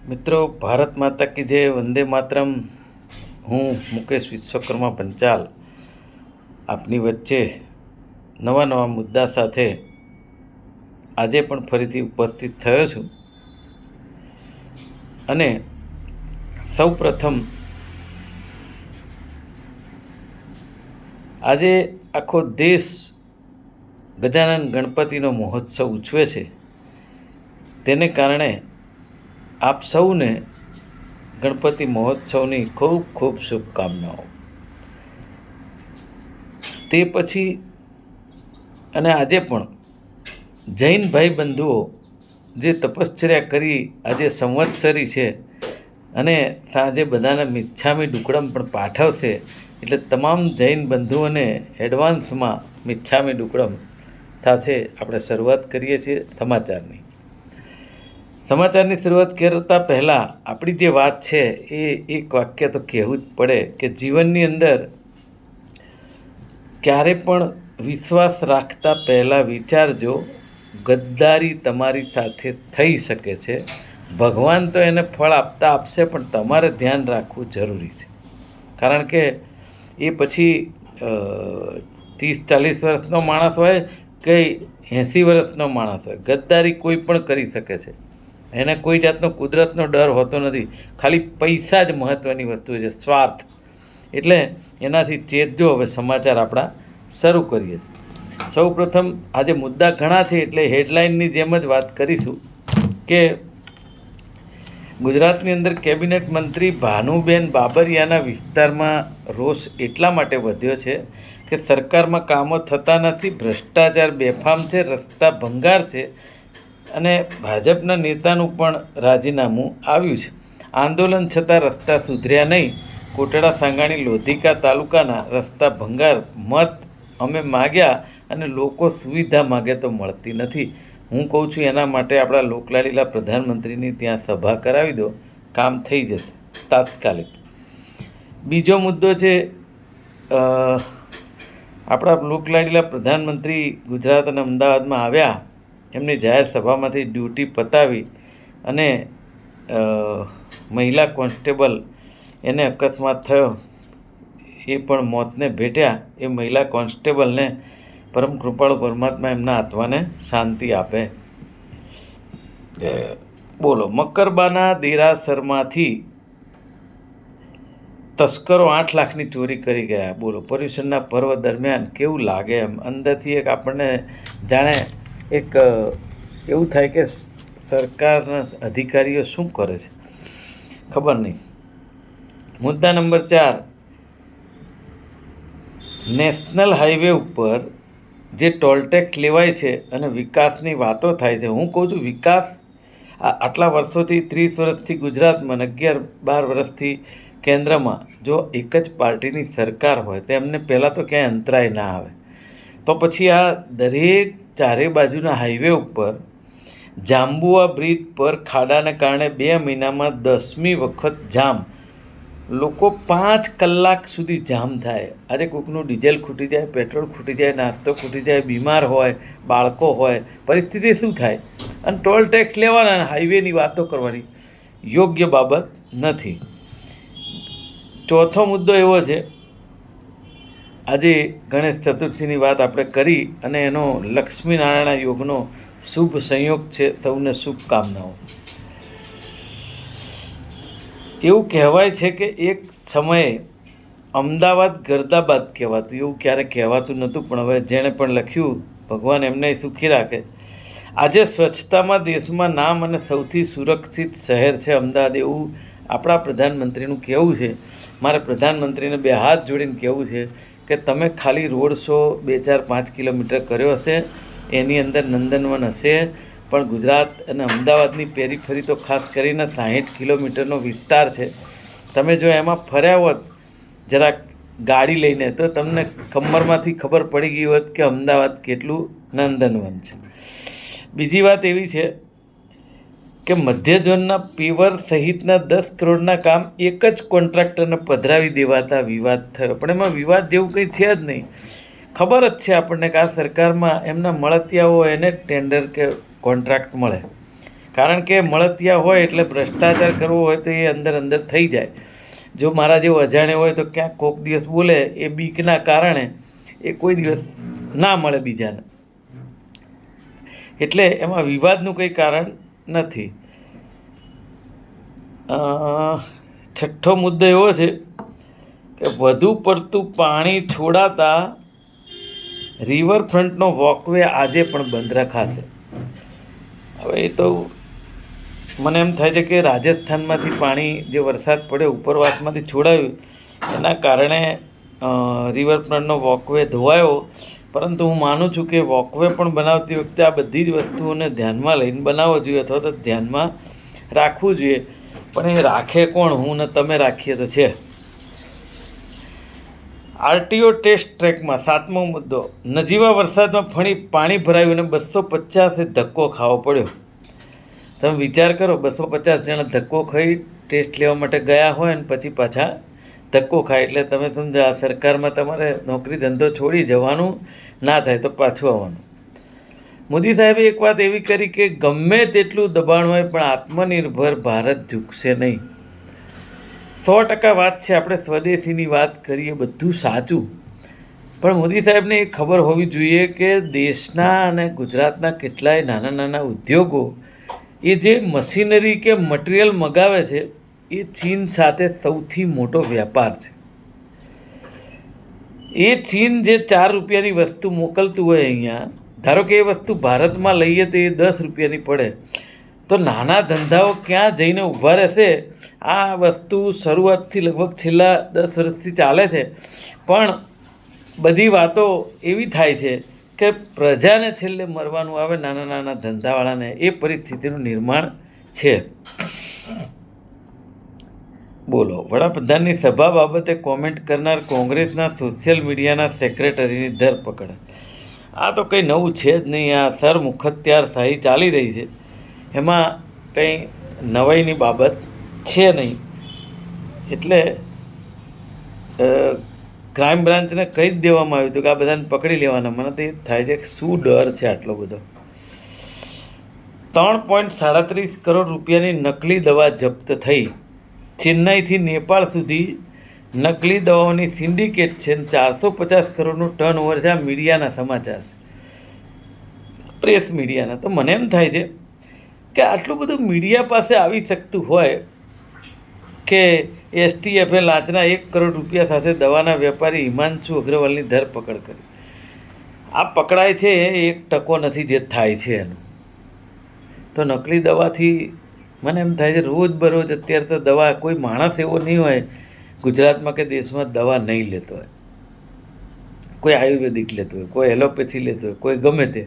મિત્રો, ભારત માતા કી જય, વંદે માતરમ। હું મુકેશ વિશ્વકર્મા પંચાલ આપની વચ્ચે નવા મુદ્દા સાથે આજે પણ ફરીથી ઉપસ્થિત થયો છું। અને સૌ પ્રથમ આજે આખો દેશ ગજાનન ગણપતિનો મહોત્સવ ઉજવે છે। તેને કારણે આપ સૌને ગણપતિ મહોત્સવની ખૂબ ખૂબ શુભકામનાઓ। તે પછી અને આજે પણ જૈન ભાઈ બંધુઓ જે તપશ્ચર્યા કરી આજે સંવત્સરી છે અને સાંજે બધાને મિચ્છામી ડુક્કડમ પણ પાઠવશે, એટલે તમામ જૈન બંધુઓને એડવાન્સમાં મિચ્છામી ડુક્કડમ સાથે આપણે શરૂઆત કરીએ છીએ સમાચારની શરૂઆત કરતાં પહેલાં આપણી જે વાત છે એ એક વાક્ય તો કહેવું જ પડે કે જીવનની અંદર ક્યારે પણ વિશ્વાસ રાખતા પહેલાં વિચારજો, ગદ્દારી તમારી સાથે થઈ શકે છે। ભગવાન તો એને ફળ આપતા આપશે, પણ તમારે ધ્યાન રાખવું જરૂરી છે। કારણ કે એ પછી 30-40 વર્ષનો માણસ હોય કે 80 વર્ષનો માણસ હોય, ગદ્દારી કોઈ પણ કરી શકે છે। એને કોઈ જાતનો કુદરતનો ડર હોતો નથી, ખાલી પૈસા જ મહત્ત્વની વસ્તુ છે, સ્વાર્થ। એટલે એનાથી ચેતજો। હવે સમાચાર આપણા શરૂ કરીએ છીએ। સૌ પ્રથમ આજે મુદ્દા ઘણા છે એટલે હેડલાઇનની જેમ જ વાત કરીશું કે ગુજરાતની અંદર કેબિનેટ મંત્રી ભાનુબેન બાબરિયાના વિસ્તારમાં રોષ એટલા માટે વધ્યો છે કે સરકારમાં કામો થતા નથી, ભ્રષ્ટાચાર બેફામ છે, રસ્તા ભંગાર છે અને ભાજપના નેતાનું પણ રાજીનામું આવ્યું છે। આંદોલન છતાં રસ્તા સુધર્યા નહીં। કોટડા સાંગાણી લોધિકા તાલુકાના રસ્તા ભંગાર, મત અમે માગ્યા અને લોકો સુવિધા માગે તો મળતી નથી। હું કહું છું એના માટે આપણા લોકલાડીલા પ્રધાનમંત્રીની ત્યાં સભા કરાવી દો, કામ થઈ જશે તાત્કાલિક। બીજો મુદ્દો છે, આપણા લોકલાડીલા પ્રધાનમંત્રી ગુજરાત અને અમદાવાદમાં આવ્યા, એમની જાહેર સભામાંથી ડ્યુટી પતાવી અને મહિલા કોન્સ્ટેબલ એને અકસ્માત થયો, એ પણ મોતને ભેટ્યા। એ મહિલા કોન્સ્ટેબલને પરમ કૃપાળુ પરમાત્મા એમના આત્માને શાંતિ આપે। બોલો, મકરબાના દેરાસરમાંથી તસ્કરો 8 લાખની ચોરી કરી ગયા। બોલો, પર્યુષણના પર્વ દરમિયાન કેવું લાગે એમ અંદરથી એક આપણને જાણે એક એવું થાય કે સરકારના અધિકારીઓ શું કરે છે ખબર નહીં। મુદ્દા નંબર 4, નેશનલ હાઈવે ઉપર જે ટોલટેક્સ લેવાય છે અને વિકાસની વાતો થાય છે। હું કહું છું વિકાસ આટલા વર્ષોથી 30 વર્ષથી ગુજરાતમાં અને 11-12 વર્ષથી કેન્દ્રમાં જો એક જ પાર્ટીની સરકાર હોય તો એમને પહેલાં તો ક્યાંય અંતરાય ના આવે, તો પછી આ દરેક ચારે બાજુના હાઈવે ઉપર જાંબુઆ બ્રિજ પર ખાડાને કારણે 2 મહિનામાં 10મી વખત જામ, લોકો 5 કલાક સુધી જામ થાય। આજે કોઈકનું ડીઝલ ખૂટી જાય, પેટ્રોલ ખૂટી જાય, નાસ્તો ખૂટી જાય, બીમાર હોય, બાળકો હોય, પરિસ્થિતિ શું થાય? અને ટોલ ટેક્સ લેવાના અને હાઈવેની વાતો કરવાની, યોગ્ય બાબત નથી। ચોથો મુદ્દો એવો છે, આજે ગણેશ ચતુર્થીની વાત આપણે કરી અને એનો લક્ષ્મીનારાયણ યોગનો શુભ સંયોગ છે, સૌને શુભકામનાઓ। એવું કહેવાય છે કે એક સમયે અમદાવાદ ગર્દાબાદ કહેવાતું, એવું ક્યારે કહેવાતું નહોતું, પણ હવે જેણે પણ લખ્યું ભગવાન એમને સુખી રાખે। આજે સ્વચ્છતામાં દેશમાં નામ અને સૌથી સુરક્ષિત શહેર છે અમદાવાદ, એવું આપણા પ્રધાનમંત્રીનું કહેવું છે। મારે પ્રધાનમંત્રીને 2 હાથ જોડીને કહેવું છે કે તમે ખાલી રોડ શો 2-4-5 કિલોમીટર કર્યો હશે, એની અંદર નંદનવન હશે, પણ ગુજરાત અને અમદાવાદની પેરીફરી તો ખાસ કરીને 60 કિલોમીટરનો વિસ્તાર છે। તમે જો એમાં ફર્યા હોત જરાક ગાડી લઈને તો તમને કમરમાંથી ખબર પડી ગઈ હોત કે અમદાવાદ કેટલું નંદનવન છે। બીજી વાત એવી છે કે મધ્ય ઝોનના પીવર સહિતના 10 કરોડના કામ એક જ કોન્ટ્રાક્ટરને પધરાવી દેવાતા વિવાદ થયો, પણ એમાં વિવાદ જેવું કંઈ છે જ નહીં। ખબર જ છે આપણને કે આ સરકારમાં એમના મળતિયાઓ એને ટેન્ડર કે કોન્ટ્રાક્ટ મળે, કારણ કે મળતિયા હોય એટલે ભ્રષ્ટાચાર કરવો હોય તો એ અંદર અંદર થઈ જાય. જો મારા જેવો અજાણે હોય તો ક્યાંક કોઈક દિવસ બોલે, એ બીકના કારણે એ કોઈ દિવસ ના મળે બીજાને. એટલે એમાં વિવાદનું કંઈ કારણ નથી. છઠ્ઠો મુદ્દો એવો છે કે વધુ પડતું પાણી છોડાતા રિવરફ્રન્ટનો વોકવે આજે પણ બંધ રખાશે. હવે એ તો મને એમ થાય છે કે રાજસ્થાનમાંથી પાણી જે વરસાદ પડ્યો ઉપરવાસમાંથી છોડાયું એના કારણે રિવરફ્રન્ટનો વોકવે ધોવાયો. પરંતુ હું માનું છું કે વોકવે પણ બનાવતી વખતે આ બધી જ વસ્તુઓને ધ્યાનમાં લઈને બનાવવો જોઈએ, અથવા તો ધ્યાનમાં રાખવું જોઈએ. પણ એ રાખે કોણ? હું ને તમે રાખીએ તો છે. આરટીઓ ટેસ્ટ ટ્રેકમાં 7મો મુદ્દો, નજીવા વરસાદમાં પાણી ભરાયું અને 250 ધક્કો ખાવો પડ્યો. તમે વિચાર કરો, 250 જણા ધક્કો ખાઈ ટેસ્ટ લેવા માટે ગયા હોય અને પછી પાછા ધક્કો ખાય. એટલે તમે સમજો, આ સરકારમાં તમારે નોકરી ધંધો છોડી જવાનું ના થાય તો પાછું આવવાનું. મોદી સાહેબે એક વાત એવી કરી કે ગમે તેટલું દબાણ હોય પણ આત્મનિર્ભર ભારત ઝૂકશે નહીં. 100% વાત છે. આપણે સ્વદેશીની વાત કરીએ, બધું સાચું, પણ મોદી સાહેબને એ ખબર હોવી જોઈએ કે દેશના અને ગુજરાતના કેટલાય નાના નાના ઉદ્યોગો એ જે મશીનરી કે મટીરિયલ મગાવે છે એ ચીન સાથે સૌથી મોટો વ્યાપાર છે. એ ચીન જે 4 રૂપિયાની વસ્તુ મોકલતું હોય અહીંયા, ધારો કે એ વસ્તુ ભારતમાં લઈએ તો એ 10 રૂપિયાની પડે, તો નાના ધંધાઓ ક્યાં જઈને ઊભા રહેશે? આ વસ્તુ શરૂઆતથી લગભગ છેલ્લા 10 વર્ષથી ચાલે છે, પણ બધી વાતો એવી થાય છે કે પ્રજાને છેલ્લે મરવાનું આવે, નાના નાના ધંધાવાળાને. એ પરિસ્થિતિનું નિર્માણ છે. બોલો, વડાપ્રધાનની સભા બાબતે કોમેન્ટ કરનાર કોંગ્રેસના સોશિયલ મીડિયાના સેક્રેટરીની ધરપકડ. આ તો કંઈ નવું છે જ નહીં. આ સરમુખત્યાર શાહી ચાલી રહી છે, એમાં કંઈ નવાઈની બાબત છે નહીં. એટલે ક્રાઇમ બ્રાન્ચને કહી જ દેવામાં આવ્યું હતું કે આ બધાને પકડી લેવાના. મને તો એ થાય છે કે શું ડર છે આટલો બધો. 3.37 કરોડ રૂપિયાની નકલી દવા જપ્ત થઈ. ચેન્નાઈથી નેપાળ સુધી નકલી દવાઓની સિન્ડિકેટ છે. 450 કરોડનું ટર્નઓવર છે. આ મીડિયાના સમાચાર, પ્રેસ મીડિયાના. તો મને એમ થાય છે કે આટલું બધું મીડિયા પાસે આવી શકતું હોય કે STFે લાંચના 1 કરોડ રૂપિયા સાથે દવાના વેપારી હિમાંશુ અગ્રવાલની ધરપકડ કરી. આ પકડાય છે એ 1% નથી જે થાય છે એનું. તો નકલી દવાથી મને એમ થાય છે રોજબરોજ અત્યારે તો દવા, કોઈ માણસ એવો નહીં હોય ગુજરાતમાં કે દેશમાં દવા નહીં લેતો હોય. કોઈ આયુર્વેદિક લેતો હોય, કોઈ એલોપેથી લેતો હોય, કોઈ ગમે તે.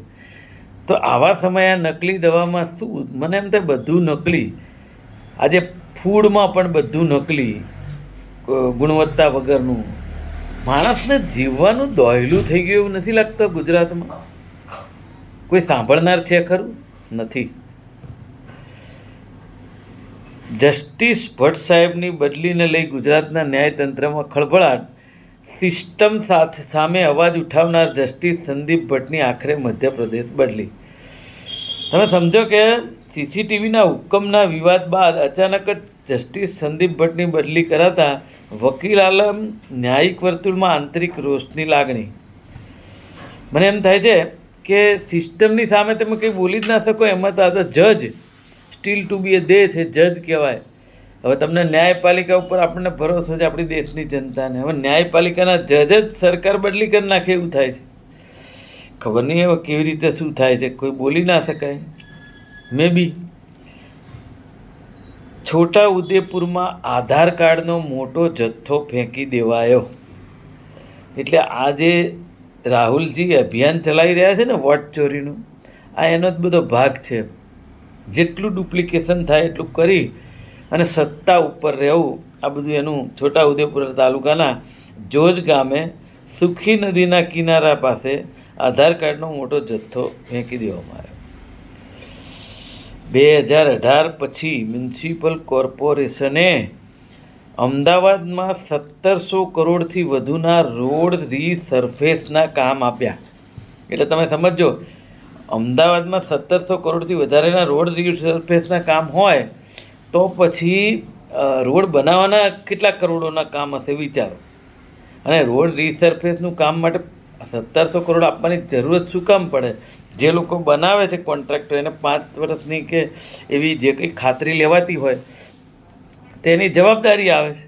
તો આવા સમયે આ નકલી દવામાં શું? મને એમ થાય બધું નકલી. આજે ફૂડમાં પણ બધું નકલી, ગુણવત્તા વગરનું. માણસને જીવવાનું દોહલું થઈ ગયું એવું નથી લાગતું ગુજરાતમાં? કોઈ સાંભળનાર છે ખરું? નથી. જસ્ટિસ ભટ્ટ સાહેબની બદલીને લઈ ગુજરાતના ન્યાયતંત્રમાં ખળભળાટ. સિસ્ટમ સામે અવાજ ઉઠાવનાર જસ્ટિસ સંદીપ ભટ્ટની આખરે મધ્યપ્રદેશ બદલી. તમે સમજો કે CCTVના હુકમના વિવાદ બાદ અચાનક જ જસ્ટિસ સંદીપ ભટ્ટની બદલી કરાતા વકીલ આલમ, ન્યાયિક વર્તુળમાં આંતરિક રોષની લાગણી. મને એમ થાય છે કે સિસ્ટમની સામે તમે કંઈ બોલી જ ના શકો. એમાં તો આ તો જજ, સ્ટીલ ટુ બી એ દે છે, જજ કહેવાય. હવે તમને ન્યાયપાલિકા ઉપર આપણને ભરોસો છે, આપણી દેશની જનતાને. હવે ન્યાયપાલિકાના જજ જ સરકાર બદલી કરી નાખે એવું થાય છે. ખબર નહીં હવે કેવી રીતે શું થાય છે, કોઈ બોલી ના શકાય. મે બી. છોટા ઉદેપુરમાં આધાર કાર્ડનો મોટો જથ્થો ફેંકી દેવાયો. એટલે આ જે રાહુલજી અભિયાન ચલાવી રહ્યા છે ને વોટ ચોરીનું, આ એનો જ બધો ભાગ છે. જેટલું ડુપ્લિકેશન થાય એટલું કરી અને સત્તા ઉપર રહેવું, આ બધું એનું. છોટા ઉદેપુર તાલુકાના જોજ ગામે સુખી નદીના કિનારા પાસે આધાર કાર્ડનો મોટો જથ્થો ફેંકી દેવામાં આવ્યો. 2018 પછી મ્યુનિસિપલ કોર્પોરેશને અમદાવાદમાં 1700 કરોડથી વધુના રોડ રીસર્ફેસના કામ આપ્યા. એટલે તમે સમજો, અમદાવાદમાં 1700 કરોડથી વધારેના રોડ રિસર્ફેસના કામ હોય તો પછી રોડ બનાવવાના કેટલા કરોડોના કામ હશે વિચારો. અને રોડ રિસર્ફેસનું કામ માટે 1700 કરોડ આપવાની જરૂરત શું કામ પડે? જે લોકો બનાવે છે કોન્ટ્રાક્ટર, એને 5 વર્ષની કે એવી જે કંઈ ખાતરી લેવાતી હોય તેની જવાબદારી આવે છે.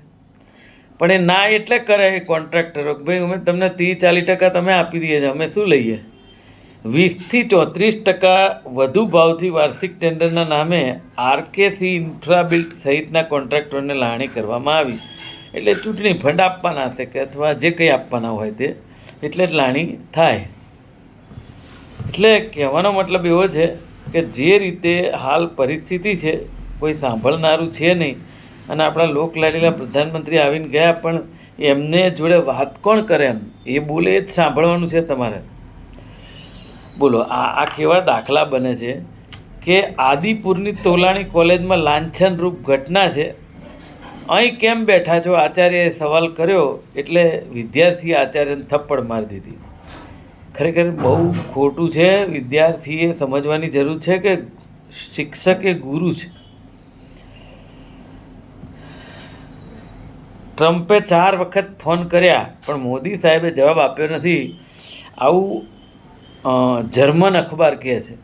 પણ એ ના એટલે કરે કોન્ટ્રાક્ટરો, ભાઈ અમે તમને 30-40% તમે આપી દઈએ છીએ, અમે શું લઈએ? 20-34% વધુ ભાવથી વાર્ષિક ટેન્ડરના નામે આરકેસી ઇન્ફ્રાબિલ્ટ સહિતના કોન્ટ્રાક્ટરોને લાણી કરવામાં આવી. એટલે ચૂંટણી ફંડ આપવાના હશે કે અથવા જે કંઈ આપવાના હોય તે, એટલે જ લાણી થાય. એટલે કહેવાનો મતલબ એવો છે કે જે રીતે હાલ પરિસ્થિતિ છે કોઈ સાંભળનારું છે નહીં. અને આપણા લોકલાડીલા પ્રધાનમંત્રી આવીને ગયા, પણ એમને જોડે વાત કોણ કરે? એમ એ બોલે એ જ સાંભળવાનું છે તમારે. બોલો, આ કેવા દાખલા બને છે કે આદિપુરની તોલાણી કોલેજમાં લાંછનરૂપ ઘટના છે. અહીં કેમ બેઠા છો? આચાર્યએ સવાલ કર્યો એટલે વિદ્યાર્થીએ આચાર્યને થપ્પડ મારી દીધી. ખરેખર બહુ ખોટું છે. વિદ્યાર્થીએ સમજવાની જરૂર છે કે શિક્ષક એ ગુરુ છે. ટ્રમ્પે 4 વખત ફોન કર્યા પણ મોદી સાહેબે જવાબ આપ્યો નથી, આવું જર્મન અખબાર કહે છે.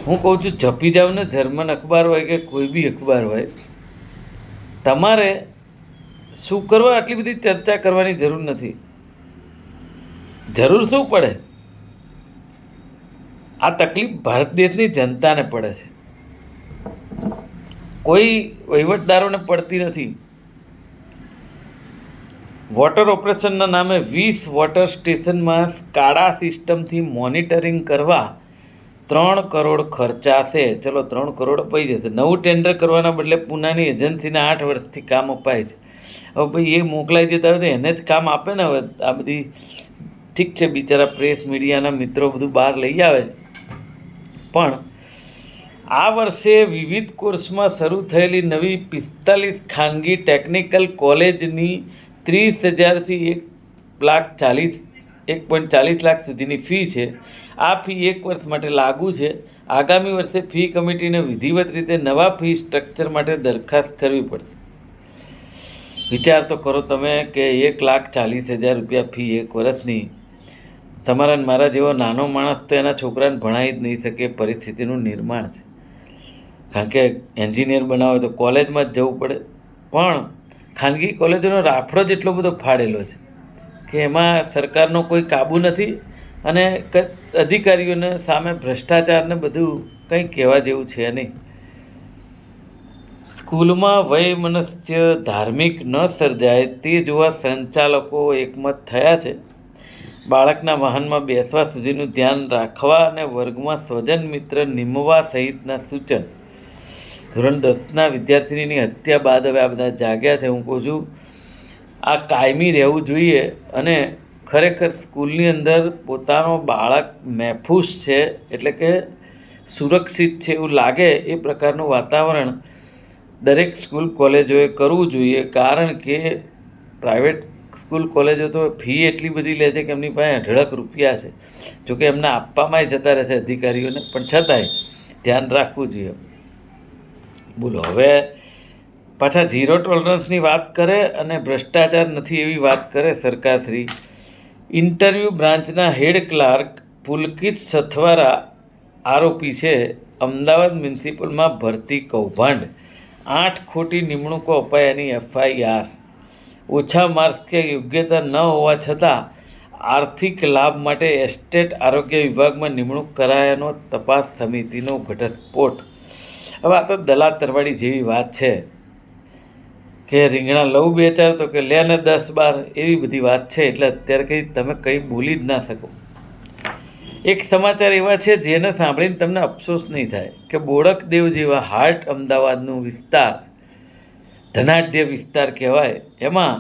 હું કહું છું ઝપી જાવ ને, જર્મન અખબાર હોય કે કોઈ બી અખબાર હોય, તમારે શું કરવા આટલી બધી ચર્ચા કરવાની જરૂર નથી. જરૂર શું પડે? આ તકલીફ ભારત દેશની જનતાને પડે છે, કોઈ વહીવટદારોને પડતી નથી. વોટર ઓપરેશનના નામે 20 વોટર સ્ટેશનમાં સ્કાડા સિસ્ટમથી મોનિટરિંગ કરવા 3 કરોડ ખર્ચાશે. ચલો 3 કરોડ અપાઈ જશે. નવું ટેન્ડર કરવાના બદલે પૂનાની એજન્સીને 8 વર્ષથી કામ અપાય છે. હવે ભાઈ એ મોકલાઈ દેતા હોય તો એને જ કામ આપે ને. હવે આ બધી ઠીક છે, બિચારા પ્રેસ મીડિયાના મિત્રો બધું બહાર લઈ આવે છે, પણ આ વર્ષે વિવિધ કોર્સમાં શરૂ થયેલી નવી 45 ખાનગી ટેકનિકલ કોલેજની 30,000થી 1.40 લાખ સુધીની ફી છે. આ ફી 1 વર્ષ માટે લાગુ છે. આગામી વર્ષે ફી કમિટીને વિધિવત રીતે નવા ફી સ્ટ્રક્ચર માટે દરખાસ્ત કરવી પડશે. વિચાર તો કરો તમે કે 1,40,000 રૂપિયા ફી 1 વર્ષની. તમારા મારા જેવો નાનો માણસ તો એના છોકરાને ભણાવી જ નહીં શકે. પરિસ્થિતિનું નિર્માણ છે. કારણ કે એન્જિનિયર બનાવે તો કોલેજમાં જ જવું પડે. પણ ખાનગી કોલેજોનો રાફડો જ એટલો બધો ફાડેલો છે કે એમાં સરકારનો કોઈ કાબુ નથી અને અધિકારીઓને સામે ભ્રષ્ટાચારને બધું કંઈ કહેવા જેવું છે નહીં. સ્કૂલમાં વયમનસ્ય ધાર્મિક ન સર્જાય તે જોવા સંચાલકો એકમત થયા છે. બાળકના વાહનમાં બેસવા સુધીનું ધ્યાન રાખવા અને વર્ગમાં સ્વજન મિત્ર નિમવા સહિતના સૂચન. ધોરણ 10ના વિદ્યાર્થીનીની હત્યા બાદ હવે આ બધા જાગ્યા છે. હું કહું છું આ કાયમી રહેવું જોઈએ. અને ખરેખર સ્કૂલની અંદર પોતાનો બાળક મહેફૂઝ છે એટલે કે સુરક્ષિત છે એવું લાગે એ પ્રકારનું વાતાવરણ દરેક સ્કૂલ કોલેજોએ કરવું જોઈએ. કારણ કે પ્રાઇવેટ સ્કૂલ કોલેજો તો ફી એટલી બધી લે છે કે એમની પાસે અઢળક રૂપિયા છે. જોકે એમને આપવામાં જતા રહે છે અધિકારીઓને, પણ છતાંય ધ્યાન રાખવું જોઈએ. બોલો, હવે પાછા ઝીરો ટોલરન્સની વાત કરે અને ભ્રષ્ટાચાર નથી એવી વાત કરે સરકારશ્રી. ઇન્ટરવ્યૂ બ્રાન્ચના હેડ ક્લાર્ક પુલકિત સથવારા આરોપી છે. અમદાવાદ મ્યુનિસિપલમાં ભરતી કૌભાંડ, 8 ખોટી નિમણૂકો અપાયાની FIR. ઓછા માર્ક્સ કે યોગ્યતા ન હોવા છતાં આર્થિક લાભ માટે એસ્ટેટ આરોગ્ય વિભાગમાં નિમણૂક કરાયાનો તપાસ સમિતિનો ઘટસ્ફોટ. હવે આ તો દલા તરવાડી જેવી વાત છે કે રીંગણા લઉં 2-4 તો કે લે ને 10-12 એવી બધી વાત છે. એટલે અત્યારે કંઈ તમે કંઈ બોલી જ ના શકો. એક સમાચાર એવા છે જેને સાંભળીને તમને અફસોસ નહીં થાય કે બોડકદેવ જેવા હાર્ટ અમદાવાદનું વિસ્તાર, ધનાઢ્ય વિસ્તાર કહેવાય, એમાં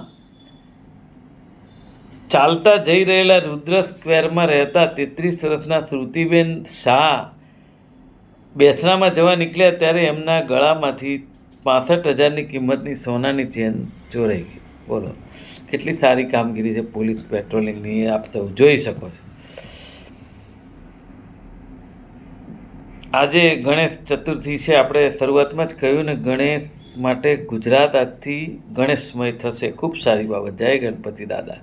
ચાલતા જઈ રહેલા રુદ્ર સ્ક્વેરમાં રહેતા 33 વર્ષના શ્રુતિબેન શાહ બેસણામાં જવા નીકળ્યા ત્યારે એમના ગળામાંથી 65,000ની કિંમતની સોનાની ચેન ચોરાઈ ગઈ. બોલો, કેટલી સારી કામગીરી છે પોલીસ પેટ્રોલિંગની, આપ સૌ જોઈ શકો છો. આજે ગણેશ ચતુર્થી છે. આપણે શરૂઆતમાં જ કહ્યું ને, ગણેશ માટે ગુજરાત આજથી ગણેશમય થશે. ખૂબ સારી બાબત. જય ગણપતિ દાદા.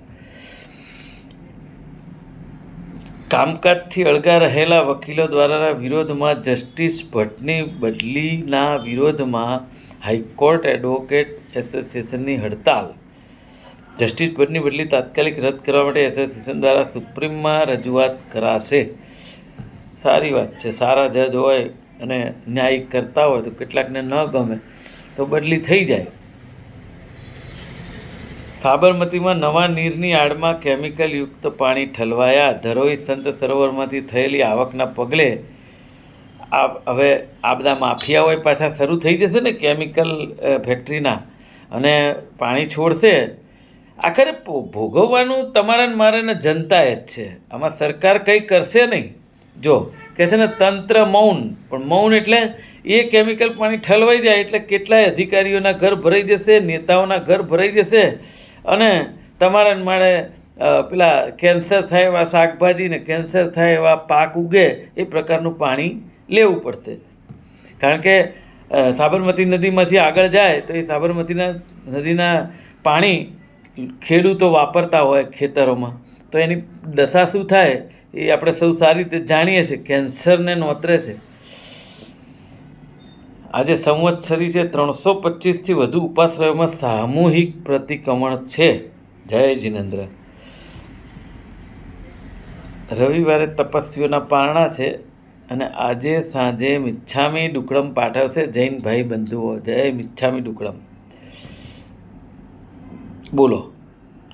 કામકાજથી અળગા રહેલા વકીલો દ્વારાના વિરોધમાં જસ્ટિસ ભટ્ટની બદલીના વિરોધમાં હાઈકોર્ટ એડવોકેટ એસોસિએશનની હડતાલ. જસ્ટિસ ભટ્ટની બદલી તાત્કાલિક રદ કરવા માટે એસોસિએશન દ્વારા સુપ્રીમમાં રજૂઆત કરાશે. સારી વાત છે. સારા જજ હોય અને ન્યાય કરતા હોય તો કેટલાકને ન ગમે તો બદલી થઈ જાય. સાબરમતીમાં નવા નીરની આડમાં કેમિકલયુક્ત પાણી ઠલવાયા. ધરોઈ સંત સરોવરમાંથી થયેલી આવકના પગલે હવે આ બધા માફિયાઓ પાછા શરૂ થઈ જશે ને કેમિકલ ફેક્ટરીના, અને પાણી છોડશે. આખરે ભોગવવાનું તમારા મારે ને જનતાએ જ છે. આમાં સરકાર કંઈ કરશે નહીં. જો કહે છે ને તંત્ર મૌન, પણ મૌન એટલે એ કેમિકલ પાણી ઠલવાઈ જાય એટલે કેટલાય અધિકારીઓના ઘર ભરાઈ જશે, નેતાઓના ઘર ભરાઈ જશે, અને તમારા મારે પેલા કેન્સર થાય એવા શાકભાજી ને કેન્સર થાય એવા પાક ઉગે એ પ્રકારનું પાણી લેવું પડશે. કારણ કે સાબરમતી નદીમાંથી આગળ જાય તો એ સાબરમતીના નદીના પાણી ખેડૂતો વાપરતા હોય ખેતરોમાં, તો એની દશા શું થાય એ આપણે સૌ સારી રીતે જાણીએ છીએ. કેન્સરને નોતરે છે. આજે સંવત્સરી છે. 325થી વધુ ઉપાશ્રયોમાં સામૂહિક પ્રતિક્રમણ છે. જય જિનેન્દ્ર. રવિવારે તપસ્વીઓના પારણા છે, અને આજે સાંજે મિચ્છામી ડુક્કડમ પાઠવશે જૈન ભાઈ બંધુઓ. જય મિચ્છામી ડુક્કડમ. બોલો,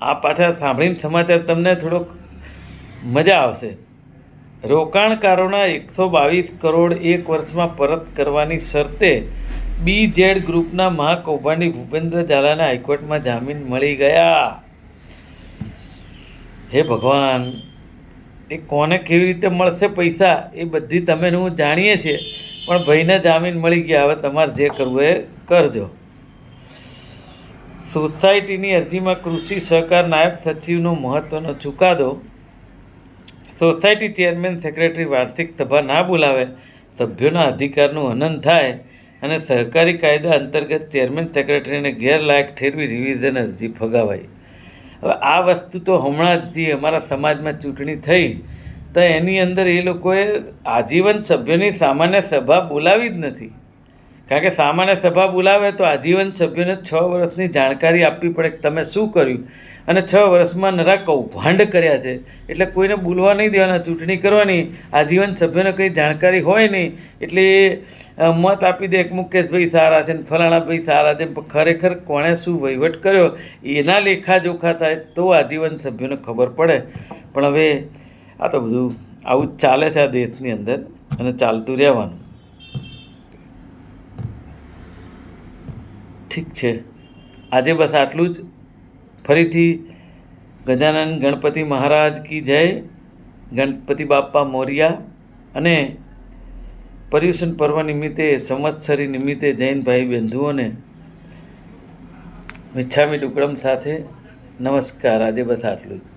આ પાછા સાંભળીને સમાચાર તમને થોડોક મજા આવશે. રોકાણકારોના 122 કરોડ એક વર્ષમાં પરત કરવાની શરતે BZ ગ્રુપના મહાકૌભાંડી ભૂપેન્દ્ર ઝાલાને હાઈકોર્ટમાં જામીન મળી ગયા. હે ભગવાન, એ કોને કેવી રીતે મળશે પૈસા એ બધી તમે હું જાણીએ છીએ, પણ ભાઈને જામીન મળી ગયા. હવે તમારે જે કરવું એ કરજો. સોસાયટીની અરજીમાં કૃષિ સહકાર નાયબ સચિવનો મહત્વનો ચુકાદો. સોસાયટી ચેરમેન સેક્રેટરી વાર્ષિક સભા ના બોલાવે, સભ્યોના અધિકારનું હનન થાય અને સહકારી કાયદા અંતર્ગત ચેરમેન સેક્રેટરીને ગેરલાયક ઠેરવી રિવિઝન અરજી ફગાવાઈ. હવે આ વસ્તુ તો હમણાં જ અમારા સમાજમાં ચૂંટણી થઈ તો એની અંદર એ લોકોએ આજીવન સભ્યોની સામાન્ય સભા બોલાવી જ નથી. કારણ કે સામાન્ય સભા બોલાવે તો આજીવન સભ્યોને 6 વર્ષની જાણકારી આપવી પડે કે તમે શું કર્યું, અને 6 વર્ષમાં નરા કૌભાંડ કર્યા છે એટલે કોઈને બોલવા નહીં દેવાના, ચૂંટણી કરવાની, આજીવન સભ્યોને કંઈ જાણકારી હોય નહીં એટલે મત આપી દે કે મુકેશભાઈ સારા છે ને ફલાણા ભાઈ સારા છે, પણ ખરેખર કોણે શું વહીવટ કર્યો એના લેખાજોખા થાય તો આજીવન સભ્યોને ખબર પડે. પણ હવે આ તો બધું આવું જ ચાલે છે આ દેશની અંદર, અને ચાલતું રહેવાનું. ઠીક છે, આજે બસ આટલું જ. ફરીથી ગજાનન ગણપતિ મહારાજ કી જય, ગણપતિ બાપ્પા મોરિયા. અને પર્યુષણ પર્વ નિમિત્તે, સંવત્સરી નિમિત્તે જૈન ભાઈ બંધુઓને મિચ્છામી ડુક્કડમ સાથે નમસ્કાર. આજે બસ આટલું જ.